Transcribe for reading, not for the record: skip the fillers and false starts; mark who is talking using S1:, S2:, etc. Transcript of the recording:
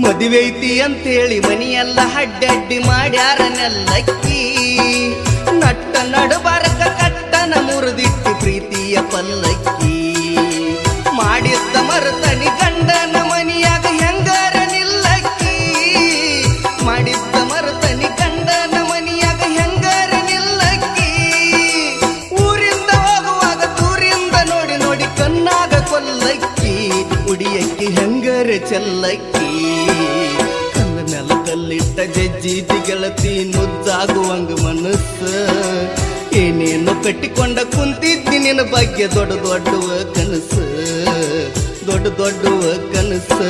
S1: ಮದುವೆ ಐತಿ ಅಂತೇಳಿ ಮನಿಯೆಲ್ಲ ಅಡ್ಡಡ್ಡಿ ಮಾಡ್ಯಾರ ನೆಲ್ಲಕ್ಕಿ ನಟ್ಟ ನಡುಬಾರಕ ಕಟ್ಟನ ಮುರಿದಿಟ್ಟು ಪ್ರೀತಿಯ ಪಲ್ಲಕ್ಕಿ ಮಾಡಿದ್ದ ಮರುತನಿ ಗಂಡನ ಮನಿಯಾಗ ಹೆಂಗಾರ ನಿಲ್ಲಕ್ಕಿ ಮಾಡಿದ್ದ ಮರುತನಿ ಗಂಡನ ಮನಿಯಾಗ ಹೆಂಗಾರ ನಿಲ್ಲಕ್ಕಿ ಊರಿಂದ ಹೋಗುವಾಗ ದೂರಿಂದ ನೋಡಿ ನೋಡಿ ಕಣ್ಣಾಗ ಕೊಲ್ಲಕ್ಕಿ ಉಡಿಯಕ್ಕಿ ಹೆಂಗಾರ ಚೆಲ್ಲಕ್ಕಿ ಕಲ್ಲ ನೆಲ ಕಲ್ಲಿಟ್ಟ ಜಜ್ಜೀತಿ ಗೆಳತಿ ನುಜ್ಜಾಗುವಂಗ ಮನಸ್ಸು ಏನೇನು ಕಟ್ಟಿಕೊಂಡ ಕುಂತಿದ್ದಿ ನಿನ್ನ ಬಗ್ಗೆ ದೊಡ್ಡ ದೊಡ್ಡವ ಕನಸು ದೊಡ್ಡ ದೊಡ್ಡವ ಕನಸು